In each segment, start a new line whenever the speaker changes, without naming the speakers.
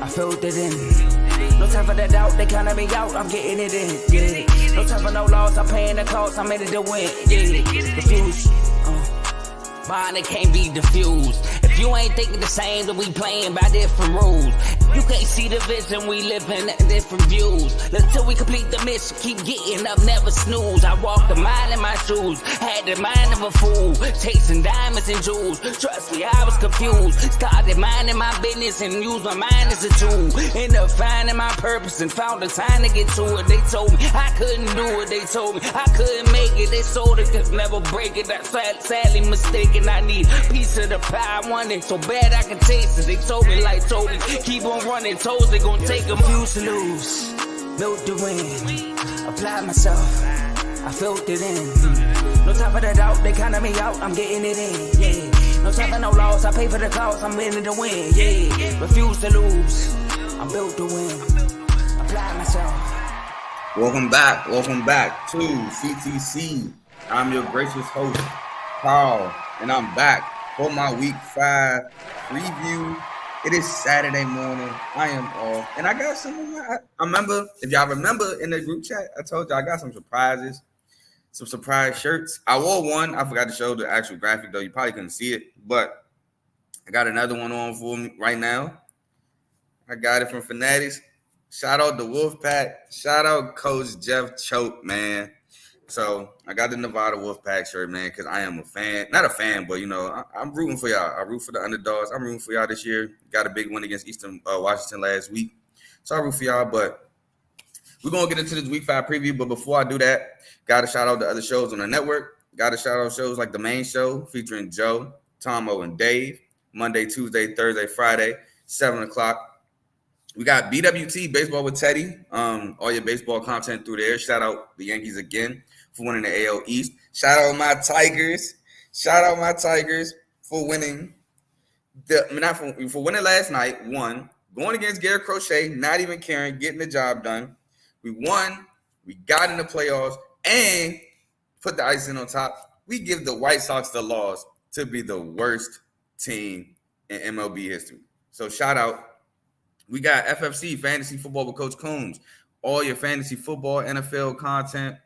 I felt it in. No time for the doubt, they counted me out, I'm getting it in, yeah. No time for no loss, I'm paying the cost, I'm in it to win, yeah. Refuse, mine, it can't be diffused. If you ain't thinking the same, then we playing by different rules. You can't see the vision, we living at different views. Until we complete the mission, keep getting up, never snooze. I walked a mile in my shoes, had the mind of a fool, chasing diamonds and jewels. Trust me, I was confused. Started minding my business and used my mind as a tool. Ended up finding my purpose and found the time to get to it. They told me I couldn't do it, they told me I couldn't make it. They sold it, could never break it. That's sadly mistaken. I need a piece of the pie, I want it so bad I can taste it. They told me like told me, keep on running, toes they gon' take them. Refuse to lose, built to win, applied myself, I felt it in. No time for the doubt, they counted me out, I'm getting it in, yeah. No time for no loss, I pay for the cost, I'm in it to win, yeah. Refuse to lose, I'm built to win, apply myself.
Welcome back to CTC. I'm your gracious host, Carl, and I'm back for my week 5 preview. It is Saturday morning. I am off, and I got some. I remember, if y'all remember in the group chat, I told y'all I got some surprises, some surprise shirts. I wore one. I forgot to show the actual graphic though. You probably couldn't see it, but I got another one on for me right now. I got it from Fanatics. Shout out the Wolfpack. Shout out Coach Jeff Choate, man. So I got the Nevada Wolfpack shirt, man, because I am a fan. Not a fan, but, you know, I'm rooting for y'all. I root for the underdogs. I'm rooting for y'all this year. Got a big win against Eastern Washington last week. So I root for y'all, but we're going to get into this week 5 preview. But before I do that, got to shout out the other shows on the network. Got to shout out shows like The Main Show featuring Joe, Tomo, and Dave. Monday, Tuesday, Thursday, Friday, 7 o'clock. We got BWT, Baseball with Teddy. All your baseball content through there. Shout out the Yankees again for winning the AL East. Shout out my Tigers. Shout out my Tigers for winning. For winning last night, won. Going against Garrett Crochet, not even caring, getting the job done. We won. We got in the playoffs and put the icing on top. We give the White Sox the loss to be the worst team in MLB history. So shout out. We got FFC, Fantasy Football with Coach Coombs. All your fantasy football, NFL content.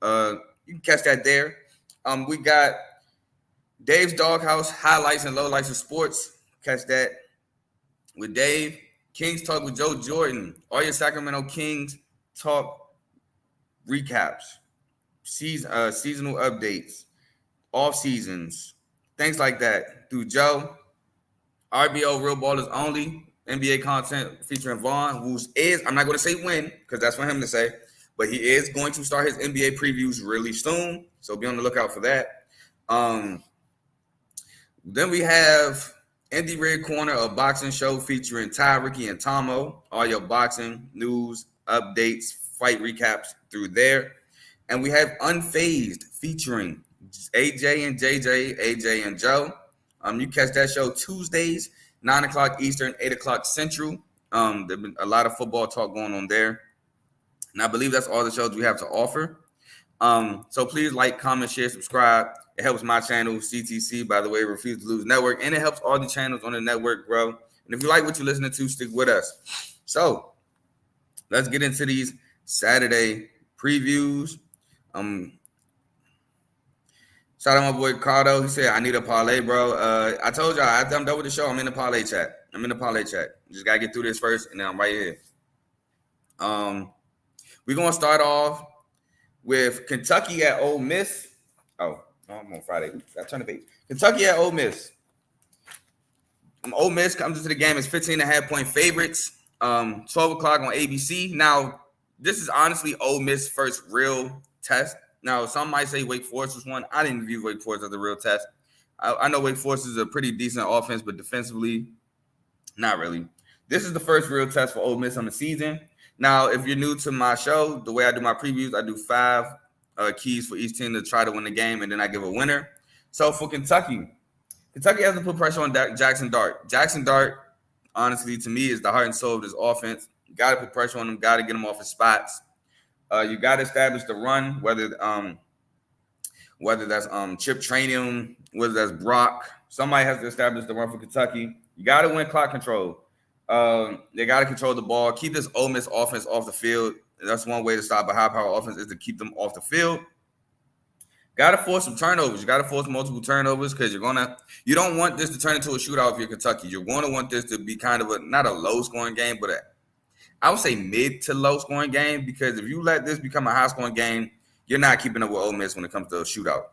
You can catch that there. We got Dave's Doghouse, highlights and lowlights of sports. Catch that with Dave. Kings Talk with Joe Jordan. All your Sacramento Kings talk recaps. Seasonal updates. Off seasons. Things like that. Through Joe. RBO Real Ballers Only. NBA content featuring Vaughn, who is, I'm not going to say when, because that's for him to say, but he is going to start his NBA previews really soon, so be on the lookout for that. Then we have Indie Red Corner, a boxing show featuring Ty, Ricky, and Tomo. All your boxing news, updates, fight recaps through there. And we have Unfazed featuring AJ and JJ, AJ and Joe. You catch that show Tuesdays, 9 o'clock Eastern, 8 o'clock Central. There's been a lot of football talk going on there. And I believe that's all the shows we have to offer. So please like, comment, share, subscribe. It helps my channel, CTC, by the way, Refuse to Lose Network. And it helps all the channels on the network grow. And if you like what you're listening to, stick with us. So let's get into these Saturday previews. Shout out my boy Cardo. He said, I need a parlay, bro. I told y'all, after I'm done with the show, I'm in the parlay chat. Just got to get through this first, and then I'm right here. We're going to start off with Kentucky at Ole Miss. Oh, I'm on Friday. I turned the page. Kentucky at Ole Miss. Ole Miss comes into the game as 15.5-point favorites. 12 o'clock on ABC. Now, this is honestly Ole Miss' first real test. Now, some might say Wake Forest was one. I didn't view Wake Forest as a real test. I know Wake Forest is a pretty decent offense, but defensively, not really. This is the first real test for Ole Miss on the season. Now, if you're new to my show, the way I do my previews, I do 5 keys for each team to try to win the game, and then I give a winner. So for Kentucky has to put pressure on Jackson Dart. Jackson Dart, honestly, to me, is the heart and soul of this offense. You got to put pressure on him, got to get him off his spots. You got to establish the run, whether that's Chip Trainium, whether that's Brock. Somebody has to establish the run for Kentucky. You got to win clock control. They got to control the ball, keep this Ole Miss offense off the field. That's one way to stop a high-power offense is to keep them off the field. Got to force some turnovers. You got to force multiple turnovers because you don't want this to turn into a shootout if you're Kentucky. You're going to want this to be kind of not a low-scoring game, but I would say mid to low-scoring game, because if you let this become a high-scoring game, you're not keeping up with Ole Miss when it comes to a shootout.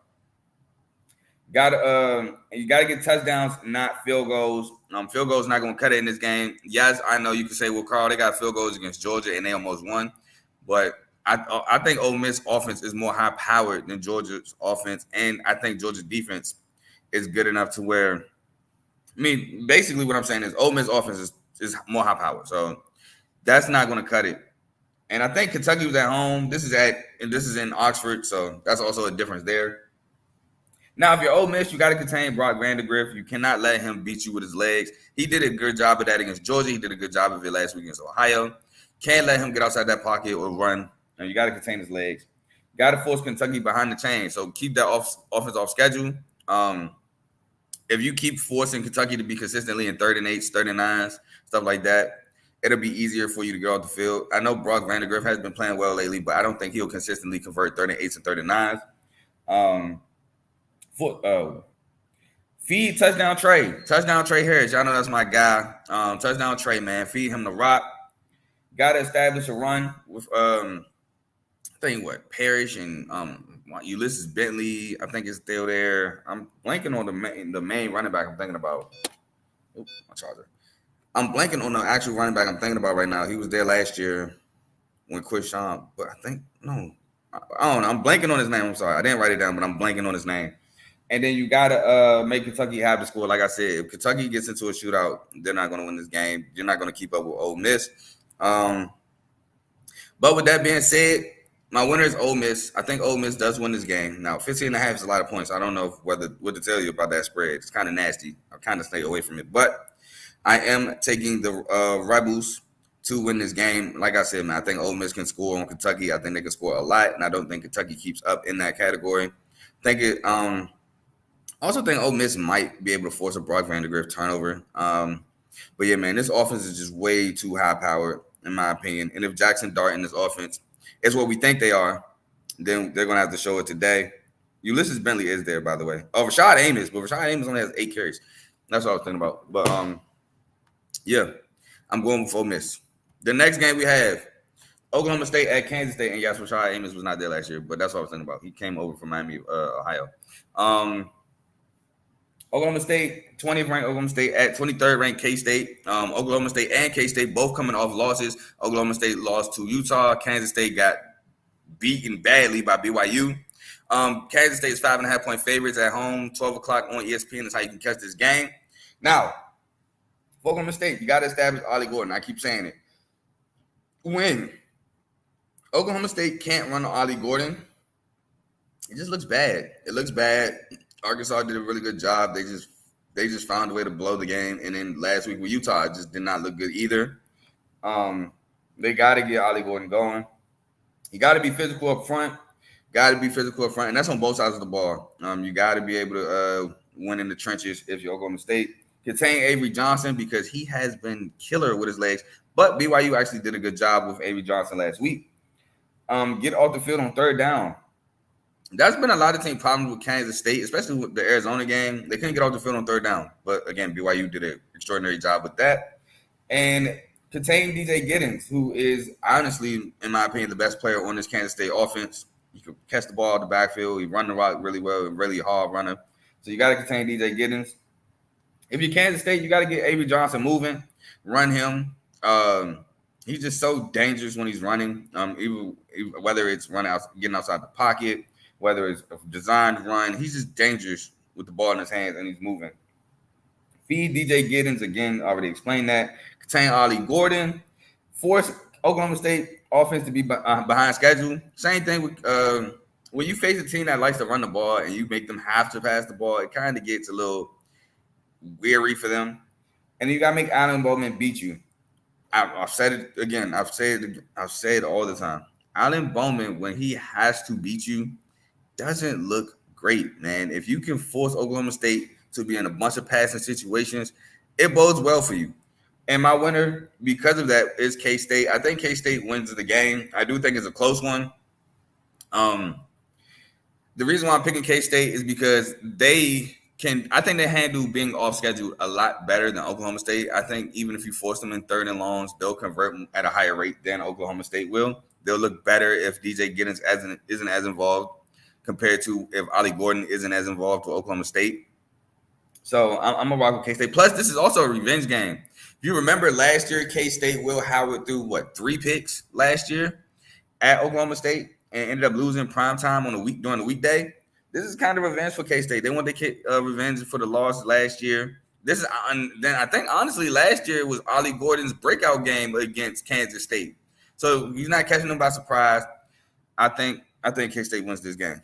You gotta get touchdowns, not field goals. Field goals not gonna cut it in this game. Yes, I know you can say, well, Carl, they got field goals against Georgia and they almost won, but I think Ole Miss offense is more high powered than Georgia's offense, and I think Georgia's defense is good enough to where, basically what I'm saying is Ole Miss offense is more high powered, so that's not gonna cut it. And I think Kentucky was at home. This is in Oxford, so that's also a difference there. Now, if you're Ole Miss, you got to contain Brock Vandagriff. You cannot let him beat you with his legs. He did a good job of that against Georgia. He did a good job of it last week against Ohio. Can't let him get outside that pocket or run. And you got to contain his legs. You got to force Kentucky behind the chain. So keep that offense off schedule. If you keep forcing Kentucky to be consistently in 3rd and 8s, 3rd and 9s, stuff like that, it'll be easier for you to get off the field. I know Brock Vandagriff has been playing well lately, but I don't think he'll consistently convert 3rd and 8s and 3rd and 9s. Feed touchdown Trey Harris. Y'all know that's my guy. Touchdown Trey, man. Feed him the rock. Got to establish a run with Parrish and Ulysses Bentley. I think is still there. I'm blanking on the main running back I'm thinking about. Oops, my charger. I'm blanking on the actual running back I'm thinking about right now. He was there last year when Quishon, but I don't know. I'm blanking on his name. I'm sorry. I didn't write it down, but I'm blanking on his name. And then you got to make Kentucky have the score. Like I said, if Kentucky gets into a shootout, they're not going to win this game. You're not going to keep up with Ole Miss. But with that being said, my winner is Ole Miss. I think Ole Miss does win this game. Now, 15.5 is a lot of points. I don't know what to tell you about that spread. It's kind of nasty. I kind of stay away from it. But I am taking the Rebels to win this game. Like I said, man, I think Ole Miss can score on Kentucky. I think they can score a lot, and I don't think Kentucky keeps up in that category. I also think Ole Miss might be able to force a Brock Vandagriff turnover. But yeah, man, this offense is just way too high powered, in my opinion. And if Jackson Dart in this offense is what we think they are, then they're going to have to show it today. Ulysses Bentley is there, by the way. Oh, Rashad Amos only has 8 carries. That's what I was thinking about. But yeah, I'm going with Ole Miss. The next game we have Oklahoma State at Kansas State. And yes, Rashad Amos was not there last year, but that's what I was thinking about. He came over from Miami, Ohio. Oklahoma State, 20th ranked Oklahoma State at 23rd ranked K-State. Oklahoma State and K-State both coming off losses. Oklahoma State lost to Utah. Kansas State got beaten badly by BYU. Kansas State is 5.5-point favorites at home. 12 o'clock on ESPN is how you can catch this game. Now, for Oklahoma State, you got to establish Ollie Gordon. I keep saying it. When Oklahoma State can't run Ollie Gordon, it just looks bad. It looks bad. Arkansas did a really good job. They just found a way to blow the game. And then last week with Utah, it just did not look good either. They got to get Ollie Gordon going. You got to be physical up front. And that's on both sides of the ball. You got to be able to win in the trenches if you're Oklahoma State. Contain Avery Johnson because he has been killer with his legs. But BYU actually did a good job with Avery Johnson last week. Get off the field on 3rd down. That's been a lot of team problems with Kansas State, especially with the Arizona game. They couldn't get off the field on 3rd down. But, again, BYU did an extraordinary job with that. And contain DJ Giddens, who is honestly, in my opinion, the best player on this Kansas State offense. He can catch the ball in the backfield. He run the rock really well and really hard runner. So you got to contain DJ Giddens. If you're Kansas State, you got to get Avery Johnson moving, run him. He's just so dangerous when he's running, even whether it's running out, getting outside the pocket, whether it's a designed run. He's just dangerous with the ball in his hands, and he's moving. Feed DJ Giddens, again, already explained that. Contain Ollie Gordon. Force Oklahoma State offense to be behind schedule. Same thing with when you face a team that likes to run the ball and you make them have to pass the ball, it kind of gets a little weary for them. And you got to make Alan Bowman beat you. I've said it again. I've said it all the time. Alan Bowman, when he has to beat you, doesn't look great, man. If you can force Oklahoma State to be in a bunch of passing situations, it bodes well for you. And my winner, because of that, is K-State. I think K-State wins the game. I do think it's a close one. The reason why I'm picking K-State is because I think they handle being off schedule a lot better than Oklahoma State. I think even if you force them in third and longs, they'll convert at a higher rate than Oklahoma State will. They'll look better if DJ Giddens isn't as involved compared to if Ollie Gordon isn't as involved with Oklahoma State. So I'm going to rock with K-State. Plus, this is also a revenge game. If you remember last year, K-State, Will Howard threw, 3 picks last year at Oklahoma State and ended up losing primetime during the weekday. This is kind of revenge for K-State. They want to revenge for the loss last year. Then I think, honestly, last year was Ollie Gordon's breakout game against Kansas State. So he's not catching them by surprise. I think K-State wins this game.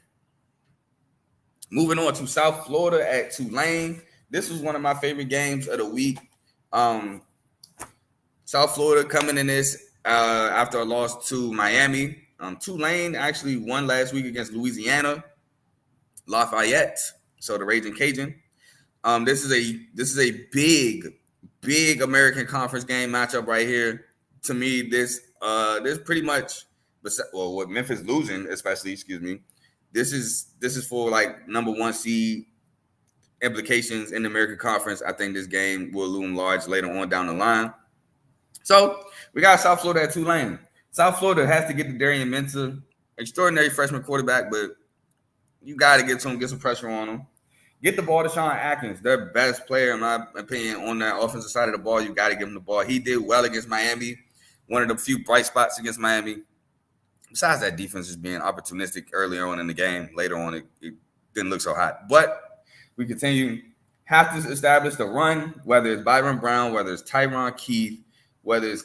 Moving on to South Florida at Tulane. This was one of my favorite games of the week. South Florida coming in this after a loss to Miami. Tulane actually won last week against Louisiana Lafayette. So the Raging Cajun. This is a big American Conference game matchup right here. To me, this pretty much, with Memphis losing, especially, this is for like number 1 seed implications in the American Conference. I think this game will loom large later on down the line. So we got South Florida at Tulane. South Florida has to get to Darian Mensah, extraordinary freshman quarterback, but you got to get to him, get some pressure on him. Get the ball to Sean Atkins, their best player, in my opinion, on that offensive side of the ball. You got to give him the ball. He did well against Miami, one of the few bright spots against Miami. Besides that, defense is being opportunistic earlier on in the game. Later on, it didn't look so hot. But we continue. Have to establish the run, whether it's Byron Brown, whether it's Tyron Keith, whether it's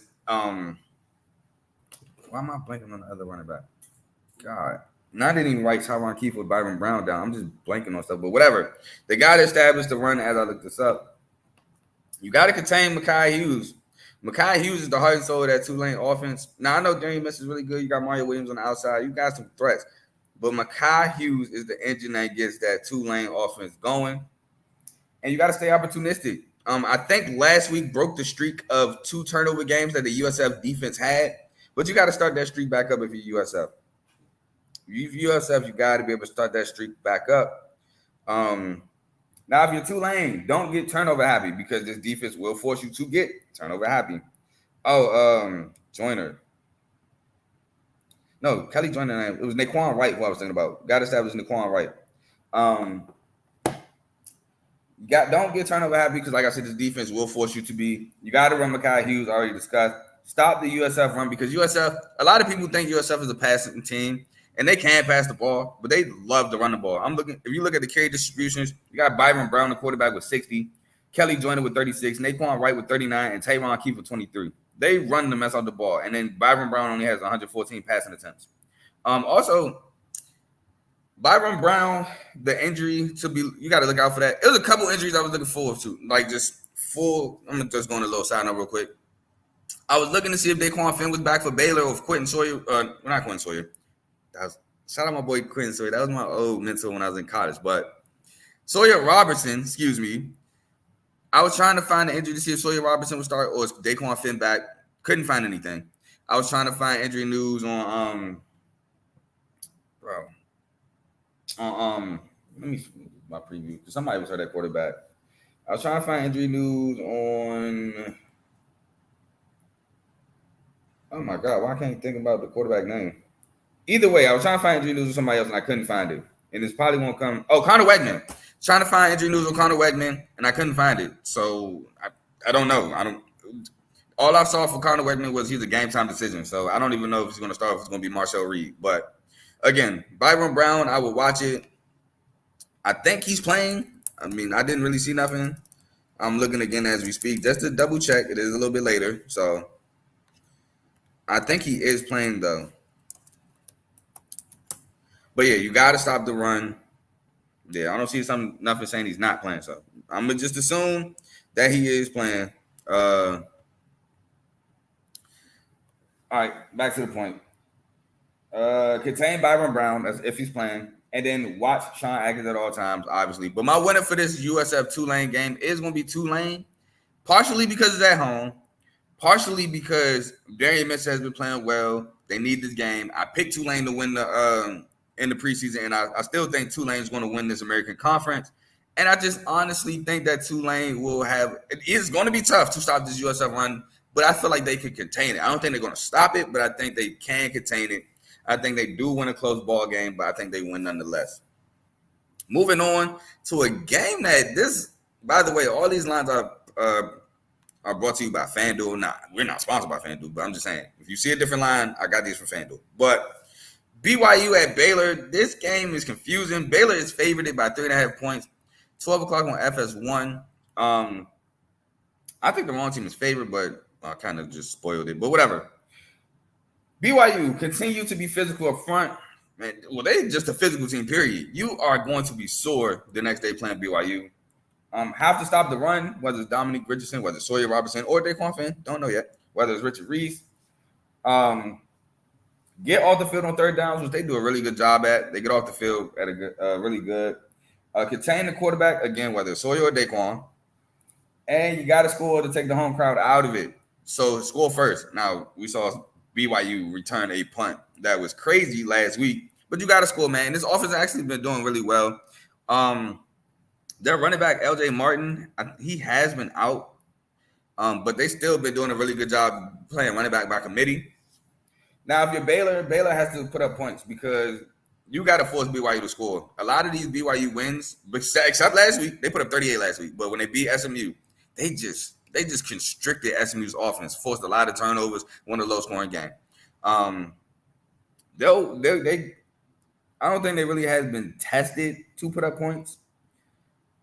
why am I blanking on the other running back? God. I didn't even write Tyron Keith with Byron Brown down. I'm just blanking on stuff. But whatever. They got to establish the run as I look this up. You got to contain Mekhi Hughes. Mekhi Hughes is the heart and soul of that Tulane offense. Now, I know Darian Mensah is really good. You got Mario Williams on the outside. You got some threats. But Mekhi Hughes is the engine that gets that Tulane offense going. And you got to stay opportunistic. I think last week broke the streak of 2 turnover games that the USF defense had. But you got to start that streak back up if you're USF. If you're USF, you got to be able to start that streak back up. Now, if you're Tulane, don't get turnover happy because this defense will force you to get turnover happy. Joyner. No, Kelly Joyner. It was Naquan Wright who I was thinking about. Got to establish Naquan Wright. Don't get turnover happy because, like I said, this defense will force you to be. You got to run Mekhi Hughes, already discussed. Stop the USF run because USF, a lot of people think USF is a passing team. And they can pass the ball, but they love to run the ball. If you look at the carry distributions, you got Byron Brown, the quarterback, with 60, Kelly Joyner with 36, Naquan Wright with 39, and Tyron Keith with 23. They run the mess out the ball. And then Byron Brown only has 114 passing attempts. Also, Byron Brown, the injury you got to look out for that. It was a couple injuries I was looking forward to. Like I'm just going a little side note real quick. I was looking to see if Daquan Finn was back for Baylor or if Quentin Sawyer, not Quentin Sawyer. Shout out my boy Quentin Sawyer. That was my old mentor when I was in college. But Sawyer Robertson, I was trying to find an injury to see if Sawyer Robertson would start or is Daquan Finn back. Couldn't find anything. I was trying to find injury news on let me see my preview because somebody was hurt at quarterback. I was trying to find injury news on. Oh my God, why can't I think about the quarterback name? Either way, I was trying to find injury news with somebody else and I couldn't find it. And it's probably won't come. Oh, Connor Wegman. Trying to find injury news on Connor Wegman and I couldn't find it. So I don't know. All I saw for Connor Wegman was he's a game time decision. So I don't even know if he's going to start or if it's going to be Marshall Reed. But again, Byron Brown, I will watch it. I think he's playing. I mean, I didn't really see nothing. I'm looking again as we speak just to double check. It is a little bit later. So I think he is playing though. But yeah, you got to stop the run. Yeah, I don't see nothing saying he's not playing. So I'm going to just assume that he is playing. All right, back to the point. Contain Byron Brown as if he's playing. And then watch Sean Atkins at all times, obviously. But my winner for this USF Tulane game is going to be Tulane. Partially because it's at home. partially because Darian Mitchell has been playing well. They need this game. I picked Tulane to win the in the preseason, and I still think Tulane is going to win this American Conference. And I just honestly think that Tulane will have – it is going to be tough to stop this USF run, but I feel like they can contain it. I don't think they're going to stop it, but I think they can contain it. I think they do win a close ball game, but I think they win nonetheless. Moving on to a game that this – by the way, all these lines are brought to you by FanDuel. Nah, we're not sponsored by FanDuel, but I'm just saying, if you see a different line, I got these from FanDuel. But BYU at Baylor, this game is confusing. Baylor is favored by 3.5 points, 12 o'clock on FS1. I think the wrong team is favored, but I kind of just spoiled it. But whatever. BYU continue to be physical up front. Man, well, they just a physical team, period. You are going to be sore the next day playing BYU. Have to stop the run, whether it's Dominique Richardson, whether it's Sawyer Robertson, or Daquan Finn, don't know yet, whether it's Richard Reese. Get off the field on third downs, which they do a really good job at. They get off the field at a good, really good. Contain the quarterback, again, whether it's Sawyer or Daquan. And you got to score to take the home crowd out of it. So score first. Now, we saw BYU return a punt that was crazy last week, but you got to score, man. This offense has actually been doing really well. Their running back, LJ Martin, he has been out, but they still been doing a really good job playing running back by committee. Now, if you're Baylor, Baylor has to put up points because you got to force BYU to score. A lot of these BYU wins, except last week, they put up 38 last week, but when they beat SMU, they just constricted SMU's offense, forced a lot of turnovers, won a low-scoring game. I don't think they really has been tested to put up points.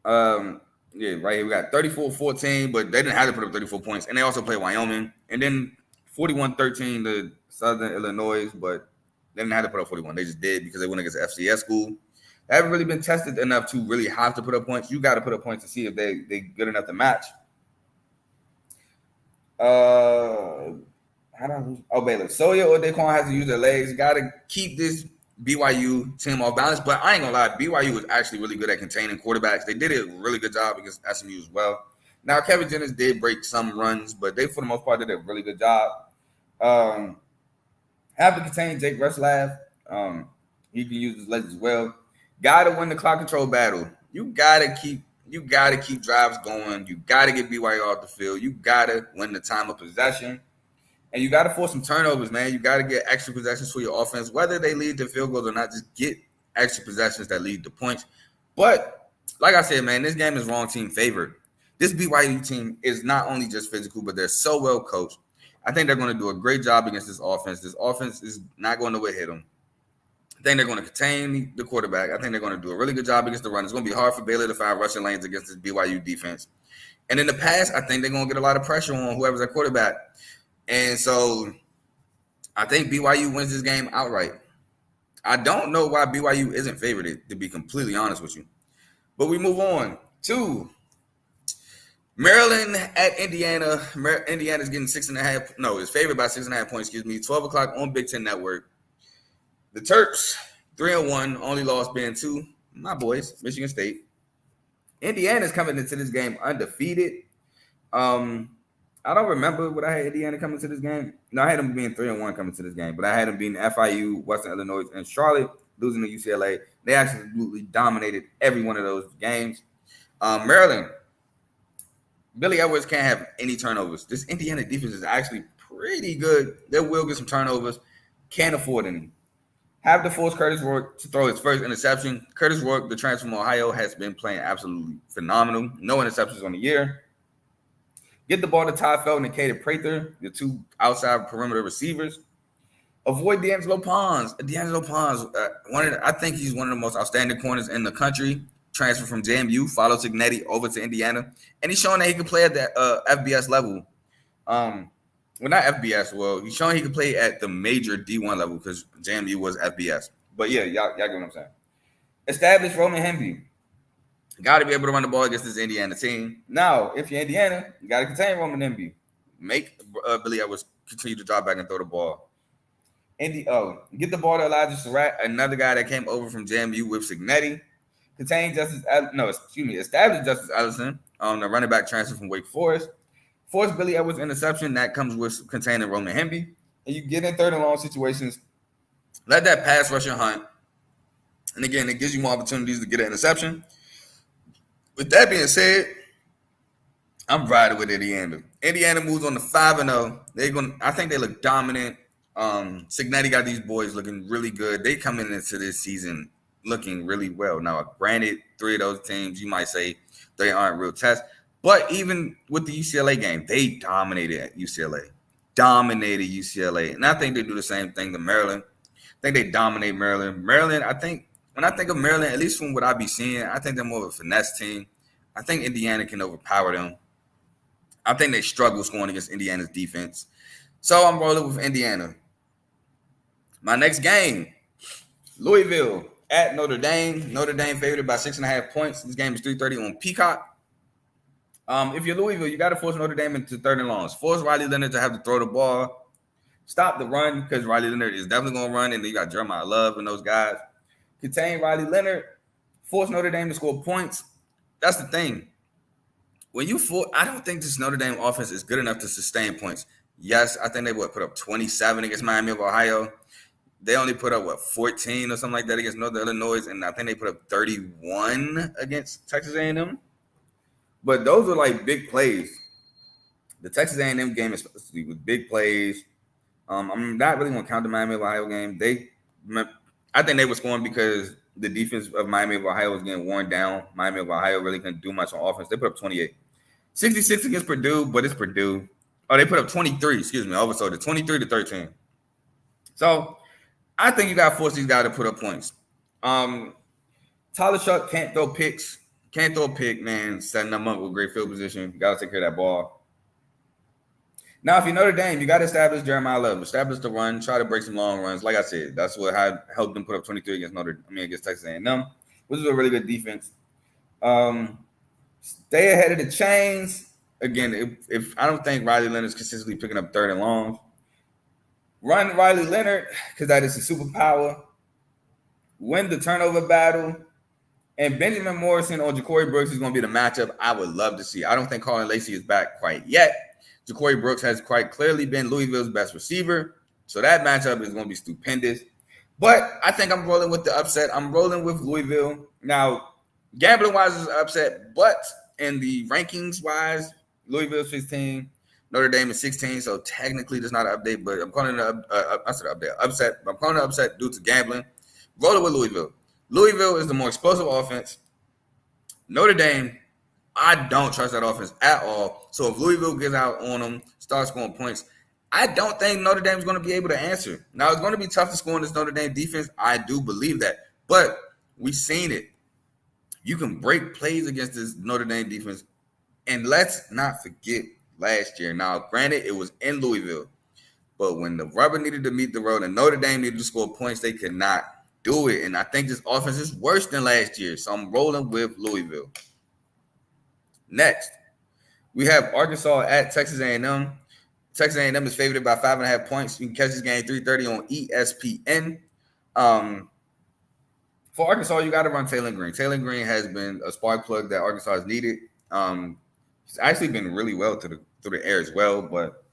Right here we got 34-14, but they didn't have to put up 34 points, and they also played Wyoming, and then 41-13 to Southern Illinois, but they didn't have to put up 41. They just did because they went against FCS school. They haven't really been tested enough to really have to put up points. You got to put up points to see if they good enough to match. Baylor. Sawyer or Daquan has to use their legs. Got to keep this BYU team off balance, but I ain't gonna lie, BYU was actually really good at containing quarterbacks. They did a really good job against SMU as well. Now, Kevin Jennings did break some runs, but they, for the most part, did a really good job. Have to contain Jake Reslav. He can use his legs as well. Got to win the clock control battle. You gotta keep drives going. You gotta get BYU off the field. You gotta win the time of possession. And you got to force some turnovers, man. You got to get extra possessions for your offense, whether they lead to field goals or not. Just get extra possessions that lead to points. But like I said, man, this game is wrong team favored. This BYU team is not only just physical, but they're so well coached. I think they're going to do a great job against this offense. This offense is not going to hit them. I think they're going to contain the quarterback. I think they're going to do a really good job against the run. It's going to be hard for Baylor to find rushing lanes against this BYU defense. And in the past, I think they're going to get a lot of pressure on whoever's at quarterback. And so I think BYU wins this game outright. I don't know why BYU isn't favored, to be completely honest with you. But we move on to Maryland at Indiana. Indiana's getting 6.5. No, it's favored by 6.5 points, 12 o'clock on Big Ten Network. The Terps, 3-1, only loss being to my boys, Michigan State. Indiana's coming into this game undefeated. I don't remember what I had Indiana coming to this game. No, I had them being 3-1 coming to this game, but I had them beating FIU, Western Illinois, and Charlotte, losing to UCLA. They absolutely dominated every one of those games. Maryland, Billy Edwards can't have any turnovers. This Indiana defense is actually pretty good. They will get some turnovers. Can't afford any. Have to force Curtis Rourke to throw his first interception. Curtis Rourke, the transfer from Ohio, has been playing absolutely phenomenal. No interceptions on the year. Get the ball to Ty Felton and Caden Prather, the two outside perimeter receivers. Avoid D'Angelo Pons. I think he's one of the most outstanding corners in the country. Transfer from JMU, followed Signetti over to Indiana. And he's showing that he can play at that FBS level. Well, not FBS. Well, he's showing he can play at the major D1 level because JMU was FBS. But, yeah, y'all get what I'm saying. Establish Roman Hemby. Got to be able to run the ball against this Indiana team. Now, if you're Indiana, you got to contain Roman Hemby. Make Billy Edwards continue to drop back and throw the ball. Get the ball to Elijah Surratt, another guy that came over from JMU with Signetti. Establish Justice Ellison on the running back transfer from Wake Forest. Force Billy Edwards interception, that comes with containing Roman Hemby. And you get in third and long situations, let that pass rush and hunt. And again, it gives you more opportunities to get an interception. With that being said, I'm riding with Indiana. Indiana moves on to 5-0. I think they look dominant. Cignetti got these boys looking really good. They coming into this season looking really well. Now, granted, 3 of those teams, you might say they aren't real tests. But even with the UCLA game, they dominated at UCLA. And I think they do the same thing to Maryland. I think they dominate Maryland. Maryland, when I think of Maryland, at least from what I be seeing, I think they're more of a finesse team. I think Indiana can overpower them. I think they struggle scoring against Indiana's defense. So I'm rolling with Indiana. My next game, Louisville at Notre Dame. Notre Dame favored by 6.5 points. This game is 3:30 on Peacock. If you're Louisville, you got to force Notre Dame into third and longs. Force Riley Leonard to have to throw the ball. Stop the run because Riley Leonard is definitely going to run, and then you got Jeremiah Love and those guys. Contain Riley Leonard. Force Notre Dame to score points. That's the thing. I don't think this Notre Dame offense is good enough to sustain points. Yes, I think they would put up 27 against Miami of Ohio. They only put up, 14 or something like that against Northern Illinois, and I think they put up 31 against Texas A&M. But those are like big plays. The Texas A&M game is supposed to be with big plays. I'm not really going to count the Miami of Ohio game. I think they were scoring because the defense of Miami of Ohio was getting worn down. Miami of Ohio really couldn't do much on offense. They put up 28. 66 against Purdue, but it's Purdue. Oh, they put up 23, oversold it, 23-13. So I think you got to force these guys to put up points. Tyler Shuck can't throw picks. Can't throw a pick, man. Setting them up with great field position. You got to take care of that ball. Now, if you're Notre Dame, you got to establish Jeremiah Love. Establish the run. Try to break some long runs. Like I said, that's what helped them put up 23 against Texas A&M, which is a really good defense. Stay ahead of the chains. Again, if I don't think Riley Leonard's consistently picking up third and longs, run Riley Leonard because that is a superpower. Win the turnover battle. And Benjamin Morrison or Ja'Cory Brooks is going to be the matchup I would love to see. I don't think Colin Lacey is back quite yet. Ja'Cory Brooks has quite clearly been Louisville's best receiver. So that matchup is going to be stupendous. But I think I'm rolling with the upset. I'm rolling with Louisville. Now, gambling-wise is an upset, but in the rankings-wise, Louisville's 15, Notre Dame is 16, so technically there's not an update, but I'm calling it upset. I'm calling it upset due to gambling. Rolling with Louisville. Louisville is the more explosive offense. Notre Dame, I don't trust that offense at all. So if Louisville gets out on them, starts scoring points, I don't think Notre Dame is going to be able to answer. Now, it's going to be tough to score in this Notre Dame defense. I do believe that. But we've seen it. You can break plays against this Notre Dame defense. And let's not forget last year. Now, granted, it was in Louisville. But when the rubber needed to meet the road and Notre Dame needed to score points, they could not do it. And I think this offense is worse than last year. So I'm rolling with Louisville. Next, we have Arkansas at Texas A&M. Texas A&M is favored by 5.5 points. You can catch this game 3:30 on ESPN. For Arkansas, you got to run Taylor Green. Taylor Green has been a spark plug that Arkansas has needed. He's actually been really well through the air as well, but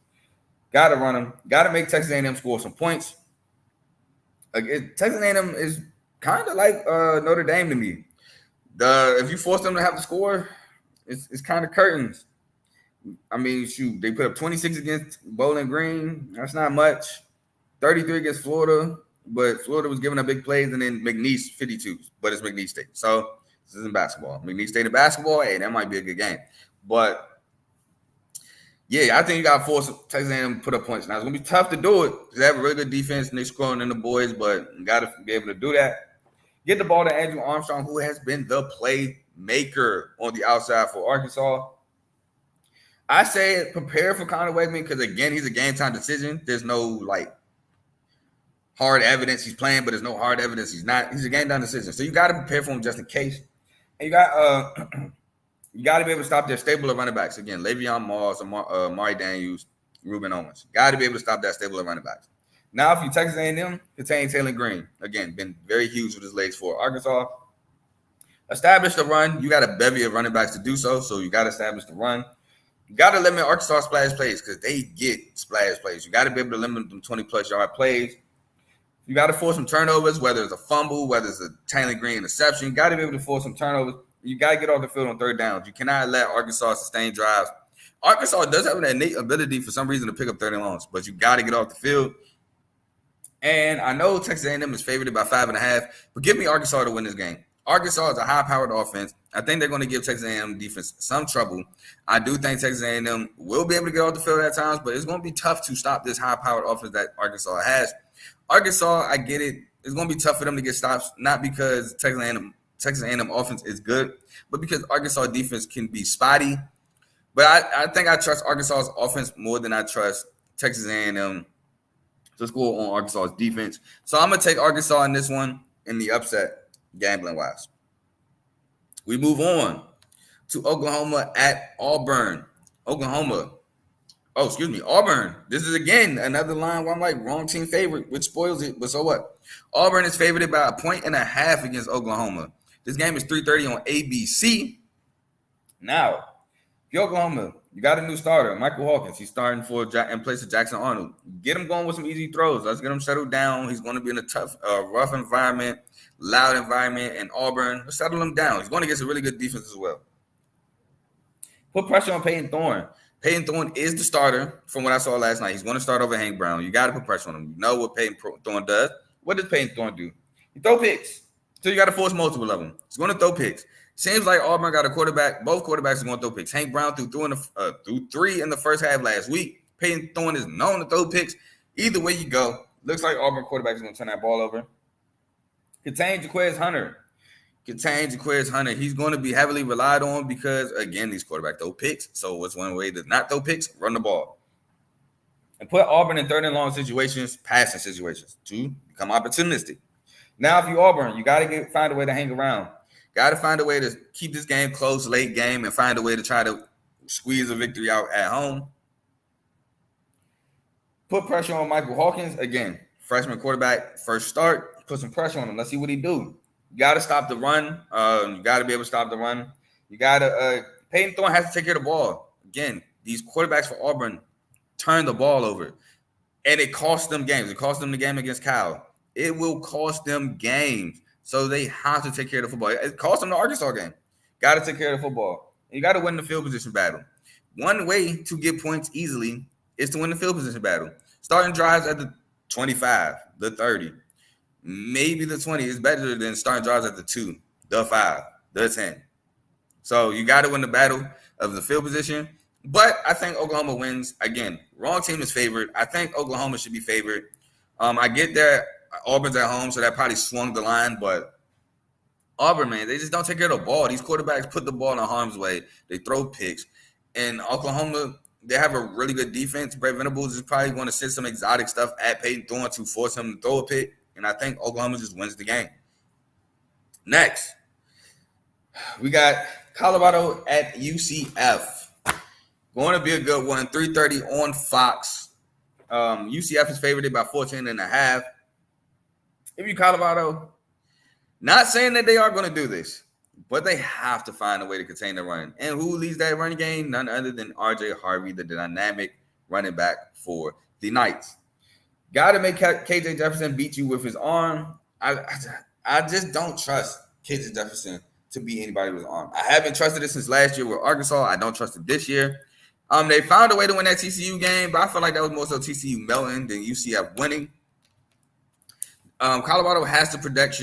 got to run him. Got to make Texas A&M score some points. Texas A&M is kind of like Notre Dame to me. If you force them to have to score, it's kind of curtains. I mean, shoot, they put up 26 against Bowling Green. That's not much. 33 against Florida, but Florida was giving up big plays, and then McNeese 52, but it's McNeese State. So this isn't basketball. McNeese State in basketball, hey, that might be a good game. But yeah, I think you got to force Texas A&M to put up points. Now, it's going to be tough to do it because they have a really good defense and they're scoring in the boys, but you got to be able to do that. Get the ball to Andrew Armstrong, who has been the playmaker on the outside for Arkansas. I say prepare for Connor Wegman because, again, he's a game-time decision. There's no, hard evidence he's playing, but there's no hard evidence he's not. He's a game-time decision. So you got to prepare for him just in case. And you got you got to be able to stop their stable of running backs. Again, Le'Veon Moss, Mari Daniels, Ruben Owens. Got to be able to stop that stable of running backs. Now, if you Texas A&M, contain Taylor Green. Again, been very huge with his legs for Arkansas. Establish the run. You got a bevy of running backs to do so, so you got to establish the run. You got to limit Arkansas splash plays because they get splash plays. You got to be able to limit them 20-plus yard plays. You got to force some turnovers, whether it's a fumble, whether it's a Taylor Green interception. You got to be able to force some turnovers. You got to get off the field on third downs. You cannot let Arkansas sustain drives. Arkansas does have an innate ability for some reason to pick up 30 longs, but you got to get off the field. And I know Texas A&M is favored by 5.5, but give me Arkansas to win this game. Arkansas is a high-powered offense. I think they're going to give Texas A&M defense some trouble. I do think Texas A&M will be able to get off the field at times, but it's going to be tough to stop this high-powered offense that Arkansas has. Arkansas, I get it. It's going to be tough for them to get stops, not because Texas A&M offense is good, but because Arkansas defense can be spotty. But I think I trust Arkansas's offense more than I trust Texas A&M to score on Arkansas's defense. So I'm going to take Arkansas in this one in the upset, gambling-wise. We move on to Oklahoma at Auburn. Auburn. This is, again, another line where I'm like, wrong team favorite, which spoils it. But so what? Auburn is favored by 1.5 against Oklahoma. This game is 3:30 on ABC. Now, Oklahoma, you got a new starter, Michael Hawkins. He's starting in place of Jackson Arnold. Get him going with some easy throws. Let's get him settled down. He's going to be in a tough, rough environment, loud environment in Auburn. Let's settle him down. He's going to get some really good defense as well. Put pressure on Peyton Thorne. Peyton Thorne is the starter from what I saw last night. He's going to start over Hank Brown. You got to put pressure on him. You know what Peyton Thorne does. What does Peyton Thorne do? He throw picks. So you got to force multiple of them. He's going to throw picks. Seems like Auburn got a quarterback. Both quarterbacks are going to throw picks. Hank Brown threw 3 in the first half last week. Peyton Thorne is known to throw picks. Either way you go, looks like Auburn quarterback is going to turn that ball over. Contain Jaquez Hunter. He's going to be heavily relied on because, again, these quarterbacks throw picks. So what's one way to not throw picks? Run the ball. And put Auburn in third and long situations, passing situations, to become opportunistic. Now, if you're Auburn, you got to find a way to hang around. Got to find a way to keep this game close, late game, and find a way to try to squeeze a victory out at home. Put pressure on Michael Hawkins. Again, freshman quarterback, first start. Put some pressure on him. Let's see what he do. You got to stop the run. You got to be able to stop the run. You got to Peyton Thorne has to take care of the ball. Again, these quarterbacks for Auburn turn the ball over, and it cost them games. It cost them the game against Cal. It will cost them games. So they have to take care of the football. It cost them the Arkansas game. Got to take care of the football. And you got to win the field position battle. One way to get points easily is to win the field position battle. Starting drives at the 25, the 30, maybe the 20 is better than starting drives at the 2, the 5, the 10. So you got to win the battle of the field position. But I think Oklahoma wins. Again, wrong team is favored. I think Oklahoma should be favored. I get that Auburn's at home, so that probably swung the line. But Auburn, man, they just don't take care of the ball. These quarterbacks put the ball in harm's way. They throw picks. And Oklahoma, they have a really good defense. Brett Venables is probably going to send some exotic stuff at Peyton Thorne to force him to throw a pick. And I think Oklahoma just wins the game. Next, we got Colorado at UCF. Going to be a good one. 3:30 on Fox. UCF is favored by 14.5. If you Colorado, not saying that they are going to do this, but they have to find a way to contain the run. And who leads that running game? None other than R.J. Harvey, the dynamic running back for the Knights. Got to make KJ Jefferson beat you with his arm. I just don't trust KJ Jefferson to beat anybody with his arm. I haven't trusted it since last year with Arkansas. I don't trust it this year. They found a way to win that TCU game, but I feel like that was more so TCU melting than UCF winning. Colorado has to protect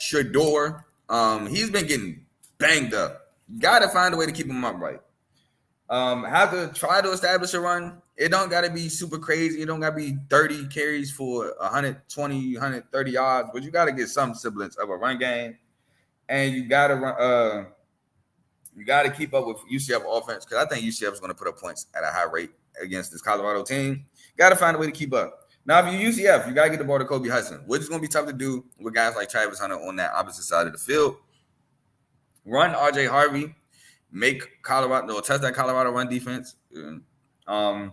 Shador. He's been getting banged up. Got to find a way to keep him upright. Have to try to establish a run. It don't got to be super crazy. It don't got to be 30 carries for 120, 130 yards, but you got to get some semblance of a run game. And you got to run. You got to keep up with UCF offense because I think UCF is going to put up points at a high rate against this Colorado team. Got to find a way to keep up. Now, if you're UCF, you got to get the ball to Kobe Hudson, which is going to be tough to do with guys like Travis Hunter on that opposite side of the field. Run R.J. Harvey, make Colorado or test that Colorado run defense. KJ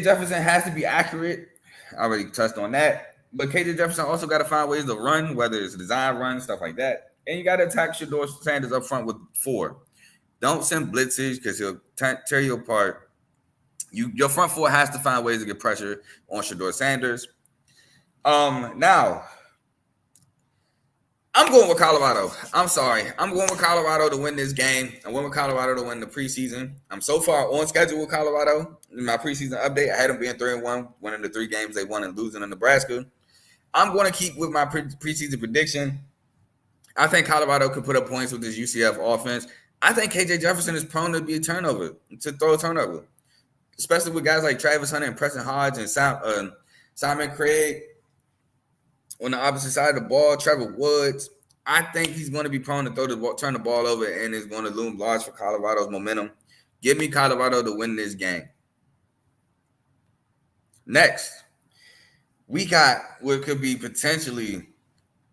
Jefferson has to be accurate. I already touched on that. But KJ Jefferson also got to find ways to run, whether it's a design run, stuff like that. And you got to attack Shador Sanders up front with 4. Don't send blitzes because he'll tear you apart. Your front four has to find ways to get pressure on Shedeur Sanders. Now, I'm going with Colorado. I'm sorry. I'm going with Colorado to win this game. I'm going with Colorado to win the preseason. I'm so far on schedule with Colorado. In my preseason update, I had them being 3-1, winning the 3 games they won and losing in Nebraska. I'm going to keep with my preseason prediction. I think Colorado could put up points with this UCF offense. I think KJ Jefferson is prone to throw a turnover, especially with guys like Travis Hunter and Preston Hodge and Simon Craig on the opposite side of the ball. Trevor Woods. I think he's going to be prone to turn the ball over, and is going to loom large for Colorado's momentum. Give me Colorado to win this game. Next, we got what could be potentially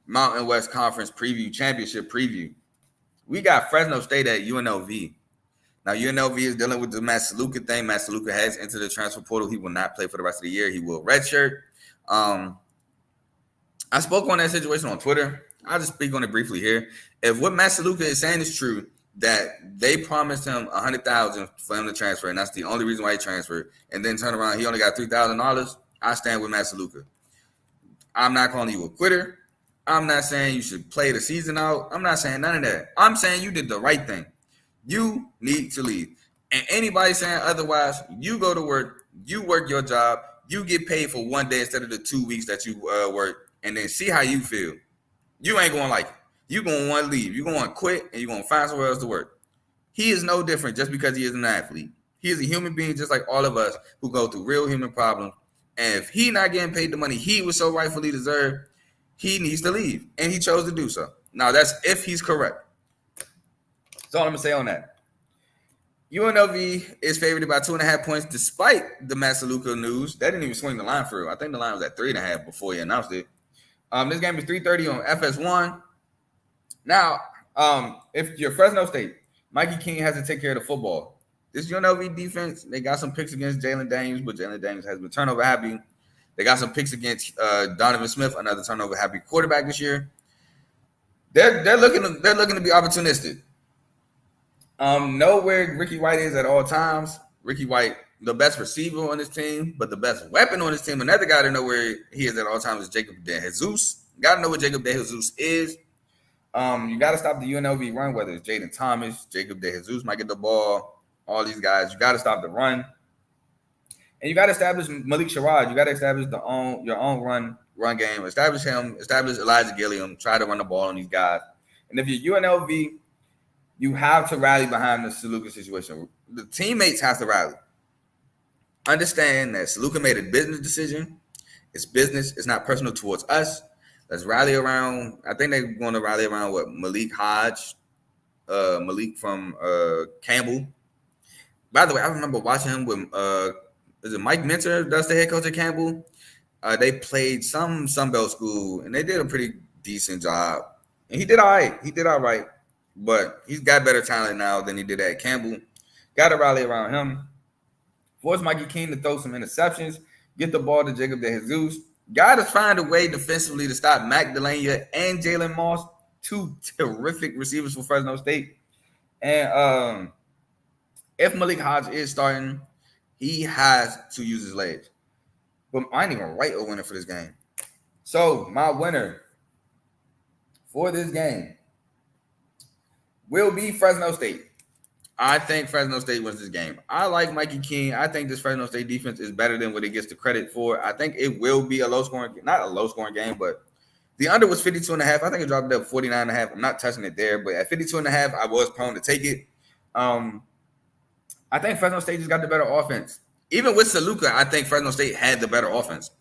Mountain West Conference championship preview. We got Fresno State at UNLV. Now, UNLV is dealing with the Masaluka thing. Masaluka has entered the transfer portal. He will not play for the rest of the year. He will redshirt. I spoke on that situation on Twitter. I'll just speak on it briefly here. If what Masaluka is saying is true, that they promised him $100,000 for him to transfer, and that's the only reason why he transferred, and then turn around, he only got $3,000, I stand with Masaluka. I'm not calling you a quitter. I'm not saying you should play the season out. I'm not saying none of that. I'm saying you did the right thing. You need to leave. And anybody saying otherwise, you go to work, you work your job, you get paid for 1 day instead of the 2 weeks that you work, and then see how you feel. You ain't going to like it. You're going to want to leave. You're going to want to quit, and you're going to find somewhere else to work. He is no different just because he is an athlete. He is a human being just like all of us who go through real human problems. And if he not getting paid the money he was so rightfully deserved, he needs to leave. And he chose to do so. Now, that's if he's correct. That's all I'm going to say on that. UNLV is favored by 2.5 points despite the Masaluka news. That didn't even swing the line for real. I think the line was at 3.5 before he announced it. This game is 3:30 on FS1. Now, if you're Fresno State, Mikey King has to take care of the football. This UNLV defense, they got some picks against Jalen Daniels, but Jalen Daniels has been turnover happy. They got some picks against Donovan Smith, another turnover happy quarterback this year. They're looking to be opportunistic. Know where Ricky White is at all times. Ricky White, the best receiver on this team, but the best weapon on this team. Another guy to know where he is at all times is Jacob DeJesus. Got to know what Jacob DeJesus is. You got to stop the UNLV run, whether it's Jaden Thomas, Jacob DeJesus might get the ball, all these guys. You got to stop the run. And you got to establish Malik Sherrod. You got to establish your own run game. Establish him. Establish Elijah Gilliam. Try to run the ball on these guys. And if you're UNLV, you have to rally behind the Saluka situation. The teammates have to rally. Understand that Saluka made a business decision. It's business. It's not personal towards us. Let's rally around. I think they're going to rally around Malik Hodge, Malik from Campbell. By the way, I remember watching him with is it Mike Minter? That's the head coach at Campbell. They played some Sunbelt school, and they did a pretty decent job. And he did all right. But he's got better talent now than he did at Campbell. Got to rally around him. Force Mikey King to throw some interceptions. Get the ball to Jacob DeJesus. Got to find a way defensively to stop Mac Delania and Jalen Moss. 2 terrific receivers for Fresno State. And if Malik Hodge is starting, he has to use his legs. But I ain't even write a winner for this game. So my winner for this game will be Fresno State. I think Fresno State wins this game. I like Mikey King. I think this Fresno State defense is better than what it gets the credit for. I think it will be not a low-scoring game, but the under was 52.5. I think it dropped up 49.5. I'm not touching it there, but at 52.5, I was prone to take it. I think Fresno State just got the better offense. Even with Saluka, I think Fresno State had the better offense.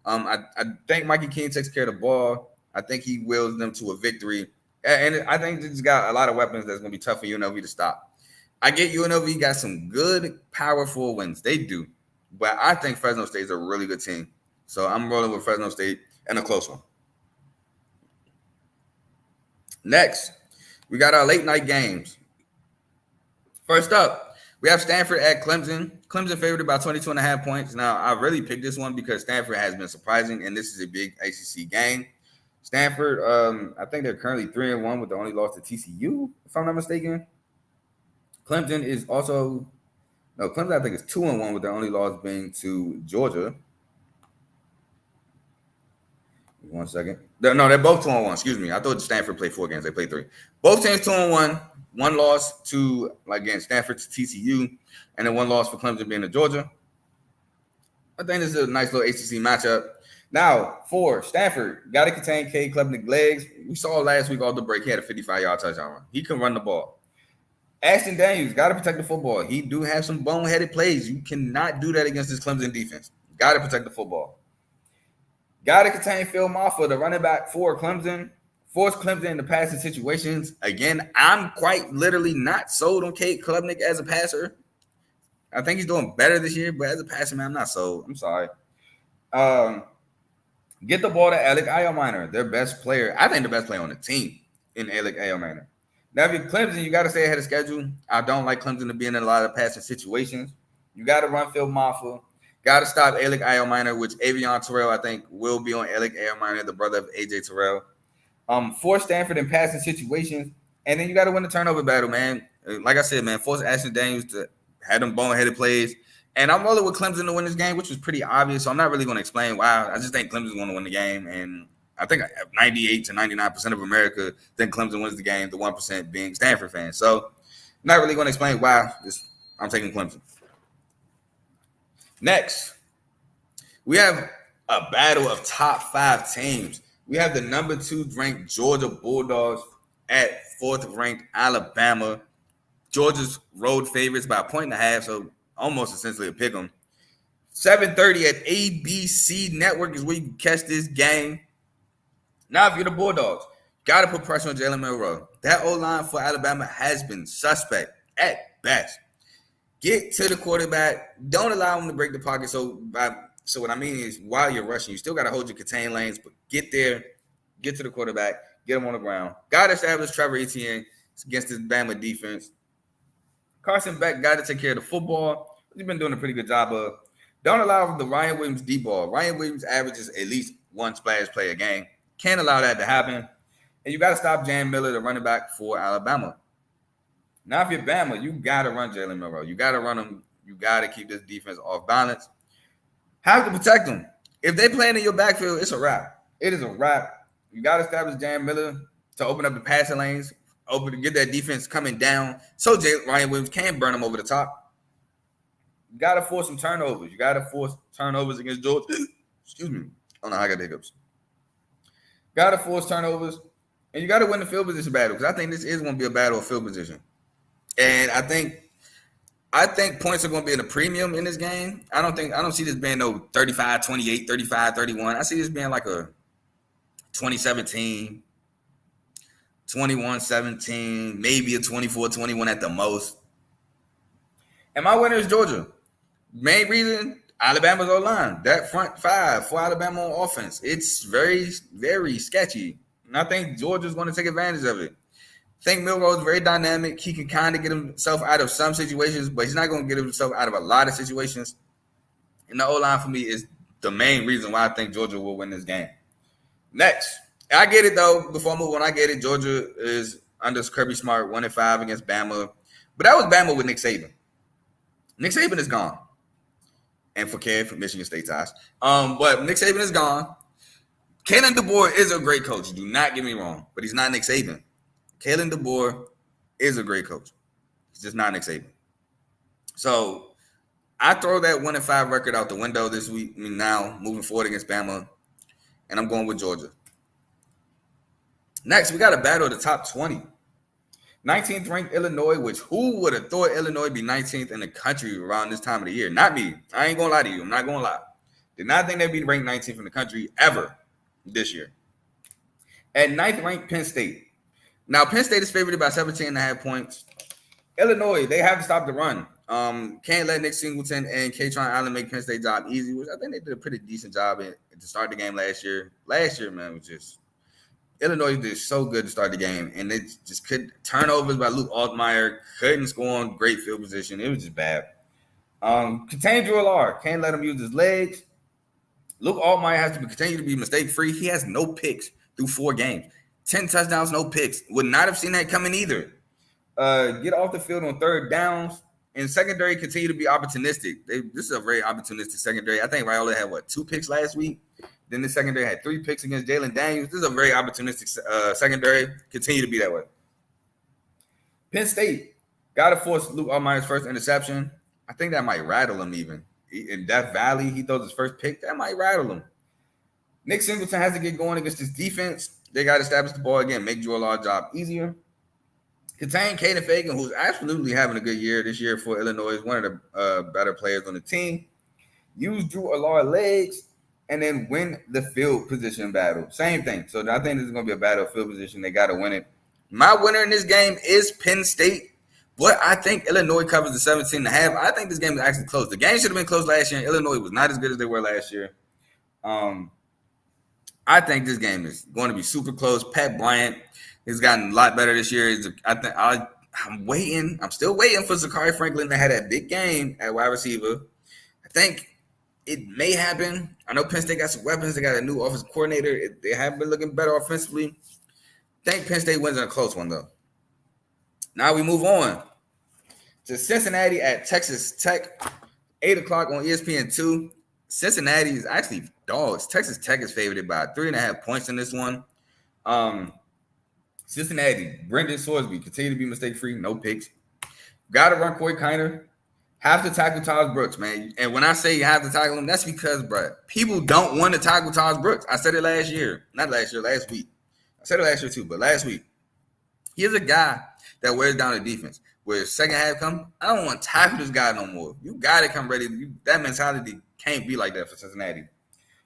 I think Mikey King takes care of the ball. I think he wills them to a victory. And I think they just got a lot of weapons that's going to be tough for UNLV to stop. I get UNLV got some good Power 4 wins. They do. But I think Fresno State is a really good team. So I'm rolling with Fresno State and a close one. Next, we got our late night games. First up, we have Stanford at Clemson. Clemson favored by 22.5 points. Now, I really picked this one because Stanford has been surprising, and this is a big ACC game. Stanford, I think they're currently 3-1 with the only loss to TCU, if I'm not mistaken. Clemson is also Clemson I think is 2-1 with their only loss being to Georgia. 1 second. They're both 2-1. Excuse me. I thought Stanford played 4 games. They played 3. Both teams 2-1. One loss to Stanford to TCU, and then one loss for Clemson being to Georgia. I think this is a nice little ACC matchup. Now for Stanford, got to contain Cade Klubnik's legs. We saw last week off the break he had a 55-yard touchdown run. He can run the ball. Ashton Daniels got to protect the football. He do have some boneheaded plays. You cannot do that against this Clemson defense. Got to protect the football. Got to contain Phil Maffa, the running back for Clemson. Force Clemson into passing situations. Again, I'm quite literally not sold on Cade Klubnik as a passer. I think he's doing better this year, but as a passer, man, I'm not sold. I'm sorry. Get the ball to Alec Ayominer, their best player. I think the best player on the team in Alec Ayominer. Now, if you're Clemson, you got to stay ahead of schedule. I don't like Clemson to be in a lot of passing situations. You got to run Phil Maffa. Got to stop Alec Ayominer, which Avion Terrell, I think, will be on Alec Ayominer, the brother of AJ Terrell. Force Stanford in passing situations. And then you got to win the turnover battle, man. Like I said, man, force Ashton Daniels to have them boneheaded plays. And I'm rolling with Clemson to win this game, which was pretty obvious. So I'm not really going to explain why. I just think Clemson's going to win the game. And I think 98 to 99% of America think Clemson wins the game, the 1% being Stanford fans. So I'm not really going to explain why I'm taking Clemson. Next, we have a battle of top 5 teams. We have the number 2 ranked Georgia Bulldogs at 4th ranked Alabama. Georgia's road favorites by 1.5, so almost essentially a pick 'em. 7:30 at ABC Network is where you can catch this game. Now, if you're the Bulldogs, got to put pressure on Jalen Milroe. That O-line for Alabama has been suspect at best. Get to the quarterback. Don't allow him to break the pocket. So what I mean is, while you're rushing, you still got to hold your contained lanes, but get there, get to the quarterback, get him on the ground. Got to establish Trevor Etienne against this Bama defense. Carson Beck got to take care of the football. He's been doing a pretty good job of. Don't allow the Ryan Williams deep ball. Ryan Williams averages at least one splash play a game. Can't allow that to happen. And you got to stop Jan Miller, the running back for Alabama. Now, if you're Bama, you got to run Jalen Milroe. You got to run him. You got to keep this defense off balance. Have to protect them. If they playing in your backfield, it's a wrap. It is a wrap. You got to establish Jan Miller to open up the passing lanes, to get that defense coming down so Ryan Williams can burn them over the top. You got to force some turnovers. You got to force turnovers against Georgia. Excuse me. Oh, no, I got hiccups. Got to force turnovers. And you got to win the field position battle because I think this is going to be a battle of field position. And I think points are going to be in a premium in this game. I don't see this being no 35-28, 35-31. I see this being like a 2017, 21-17, maybe a 24-21 at the most. And my winner is Georgia. Main reason, Alabama's O-line. That front 5 for Alabama on offense. It's very, very sketchy. And I think Georgia's going to take advantage of it. I think Milroe is very dynamic. He can kind of get himself out of some situations, but he's not going to get himself out of a lot of situations. And the O-line for me is the main reason why I think Georgia will win this game. Next, I get it, though. Before I move on, I get it. Georgia is under Kirby Smart, 1-5 against Bama. But that was Bama with Nick Saban. Nick Saban is gone. And for Michigan State ties. But Nick Saban is gone. Kalen DeBoer is a great coach. Do not get me wrong. But he's not Nick Saban. Kalen DeBoer is a great coach. He's just not Nick Saban. So I throw that 1-5 record out the window this week. Now, moving forward against Bama. And I'm going with Georgia. Next, we got a battle of the top 20. 19th ranked Illinois, which who would have thought Illinois would be 19th in the country around this time of the year? Not me. I ain't going to lie to you. I'm not going to lie. Did not think they'd be ranked 19th in the country ever this year. At 9th ranked Penn State. Now, Penn State is favored by 17.5 points. Illinois, they have to stop the run. Can't let Nick Singleton and Katron Allen make Penn State job easy, which I think they did a pretty decent job to start the game last year. Last year, man, was just Illinois did so good to start the game, and they just couldn't turnovers by Luke Altmaier, couldn't score on great field position. It was just bad. Contain Drew Allard, can't let him use his legs. Luke Altmaier has to continue to be mistake-free. He has no picks through 4 games. 10 touchdowns, no picks. Would not have seen that coming either. Get off the field on third downs. And secondary continue to be opportunistic. This is a very opportunistic secondary. I think Raiola had 2 picks last week. Then the secondary had 3 picks against Jalen Daniels. This is a very opportunistic secondary. Continue to be that way. Penn State got to force Luke Altmaier's first interception. I think that might rattle him even. In Death Valley, he throws his first pick. That might rattle him. Nick Singleton has to get going against this defense. They got to establish the ball again, make Joe Law's job easier. Contain Caden Fagan, who's absolutely having a good year this year for Illinois. One of the better players on the team. Use Drew Allard legs and then win the field position battle. Same thing. So I think this is going to be a battle of field position. They got to win it. My winner in this game is Penn State, but I think Illinois covers the 17.5. I think this game is actually close. The game should have been close last year. Illinois was not as good as they were last year. I think this game is going to be super close. Pat Bryant has gotten a lot better this year. I'm waiting. I'm still waiting for Zachary Franklin to have that big game at wide receiver. I think it may happen. I know Penn State got some weapons. They got a new offensive coordinator. They have been looking better offensively. I think Penn State wins in a close one, though. Now we move on to Cincinnati at Texas Tech, 8 o'clock on ESPN2. Cincinnati is actually dogs. Texas Tech is favored by 3.5 points in this one. Cincinnati, Brendan Sorsby, continue to be mistake-free, no picks. Got to run Corey Kiner. Have to tackle Taj Brooks, man. And when I say you have to tackle him, that's because, bro, people don't want to tackle Taj Brooks. I said it last year. Not last year, last week. I said it last year too, but last week. He's a guy that wears down the defense. Where the second half come, I don't want to tackle this guy no more. You got to come ready. That mentality can't be like that for Cincinnati.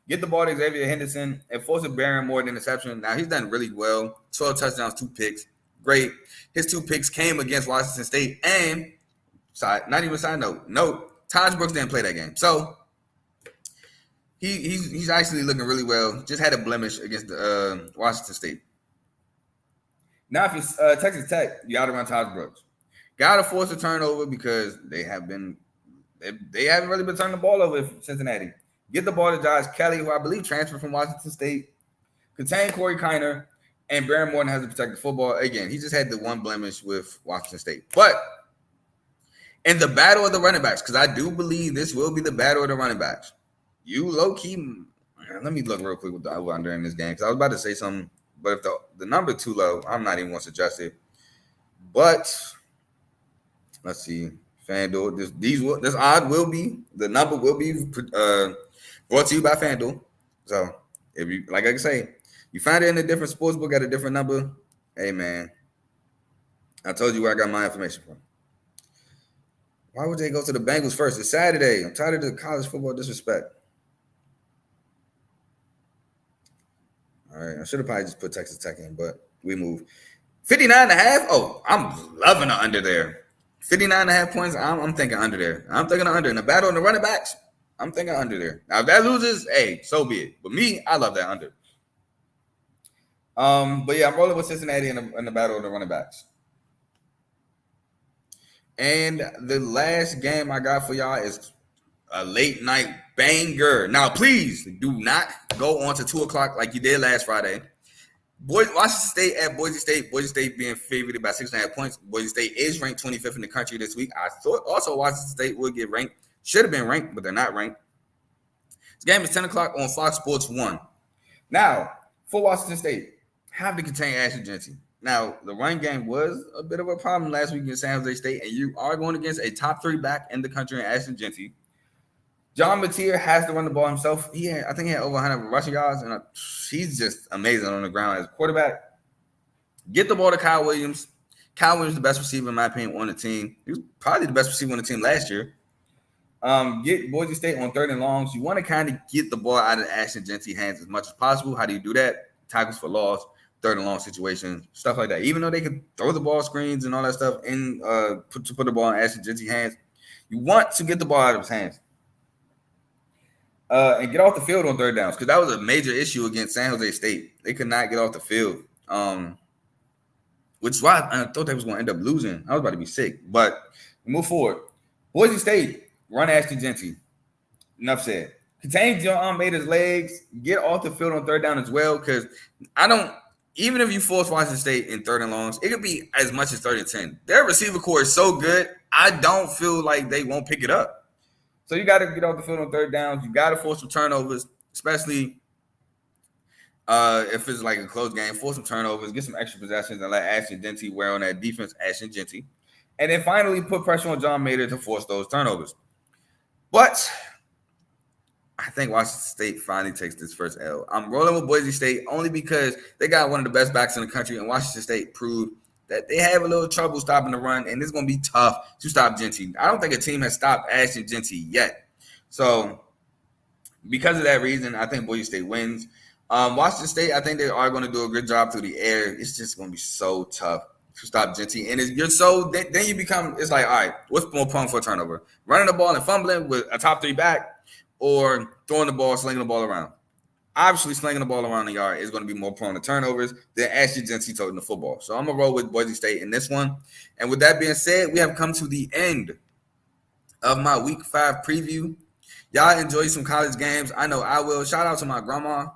Get the ball to Xavier Henderson and force a Barron more than interception. Now, he's done really well. 12 touchdowns, 2 picks. Great. His 2 picks came against Washington State. And, not even side note, Taj Brooks didn't play that game. So, he's actually looking really well. Just had a blemish against Washington State. Now, if you're Texas Tech, you got to run Taj Brooks. Got to force a turnover because they haven't really been turning the ball over for Cincinnati. Get the ball to Josh Kelly, who I believe transferred from Washington State. Contain Corey Kiner, and Baron Morton has to protect the football. Again, he just had the one blemish with Washington State. But in the battle of the running backs, because I do believe this will be the battle of the running backs, you low-key, let me look real quick with the over-under in this game, because I was about to say something, but if the number too low, I'm not even going to suggest it. But let's see. FanDuel. This odd will be, the number will be brought to you by FanDuel. So if you, like I say, you find it in a different sports book at a different number, hey man, I told you where I got my information from. Why would they go to the Bengals first? It's Saturday. I'm tired of the college football disrespect. All right, I should have probably just put Texas Tech in, but we move. 59.5. Oh, I'm loving the under there. 59.5 points. I'm thinking under there. I'm thinking under. In the battle of the running backs, I'm thinking under there. Now, if that loses, hey, so be it. But me, I love that under. But yeah, I'm rolling with Cincinnati in the battle of the running backs. And the last game I got for y'all is a late night banger. Now, please do not go on to 2 o'clock like you did last Friday. Washington State at Boise State. Boise State being favored by 6.5 points. Boise State is ranked 25th in the country this week. I thought also Washington State would get ranked. Should have been ranked, but they're not ranked. This game is 10 o'clock on Fox Sports 1. Now, for Washington State, have to contain Ashton Jeanty. Now, the run game was a bit of a problem last week against San Jose State, and you are going against a top 3 back in the country in Ashton Jeanty. John Mateer has to run the ball himself. I think he had over 100 rushing yards, and he's just amazing on the ground as a quarterback. Get the ball to Kyle Williams. Kyle Williams is the best receiver, in my opinion, on the team. He was probably the best receiver on the team last year. Get Boise State on 3rd and longs. You want to kind of get the ball out of Ashton Jeanty's hands as much as possible. How do you do that? Tackles for loss, 3rd and long situations, stuff like that. Even though they could throw the ball screens and all that stuff in put the ball in Ashton Jeanty's hands, you want to get the ball out of his hands. And get off the field on 3rd downs, because that was a major issue against San Jose State. They could not get off the field, which is why I thought they was going to end up losing. I was about to be sick, but we move forward. Boise State, run Ashton Jeanty. Enough said. Contain John Mader's legs. Get off the field on 3rd down as well, because even if you force Washington State in 3rd and longs, it could be as much as 3rd and 10. Their receiver core is so good, I don't feel like they won't pick it up. So you got to get off the field on 3rd downs. You got to force some turnovers, especially if it's like a close game. Force some turnovers, get some extra possessions, and let Ashton Jeanty wear on that defense, Ashton Jeanty. And then finally put pressure on John Mater to force those turnovers. But I think Washington State finally takes this first L. I'm rolling with Boise State only because they got one of the best backs in the country, and Washington State proved that they have a little trouble stopping the run, and it's going to be tough to stop Jeanty. I don't think a team has stopped Ashton Jeanty yet. So because of that reason, I think Boise State wins. Washington State, I think they are going to do a good job through the air. It's just going to be so tough to stop Jeanty. And then you become, it's like, all right, what's more prone for a turnover? Running the ball and fumbling with a top 3 back, or throwing the ball, slinging the ball around? Obviously, slinging the ball around the yard is going to be more prone to turnovers than Ashton Jeanty toting the football. So I'm going to roll with Boise State in this one. And with that being said, we have come to the end of my Week 5 preview. Y'all enjoy some college games. I know I will. Shout out to my grandma.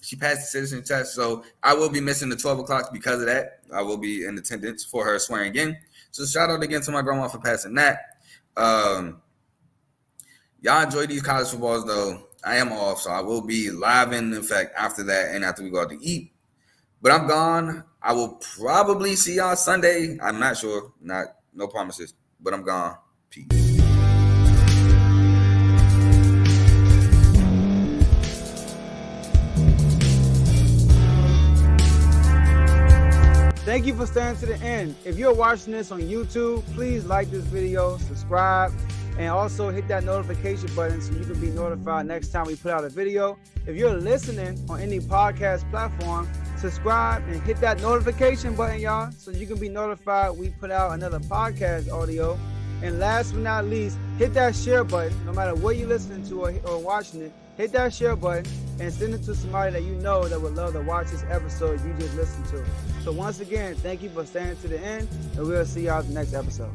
She passed the citizen test, so I will be missing the 12 o'clock because of that. I will be in attendance for her swearing in. So shout out again to my grandma for passing that. Y'all enjoy these college footballs, though. I am off, so I will be live in effect after that and after we go out to eat. But I'm gone. I will probably see y'all Sunday. I'm not sure. No promises. But I'm gone. Peace.
Thank you for staying to the end. If you're watching this on YouTube, please like this video, subscribe, and also hit that notification button so you can be notified next time we put out a video. If you're listening on any podcast platform, subscribe and hit that notification button, y'all, so you can be notified we put out another podcast audio. And last but not least, hit that share button. No matter what you're listening to or watching it, hit that share button and send it to somebody that you know that would love to watch this episode you just listened to. So once again, thank you for staying to the end, and we'll see y'all in the next episode.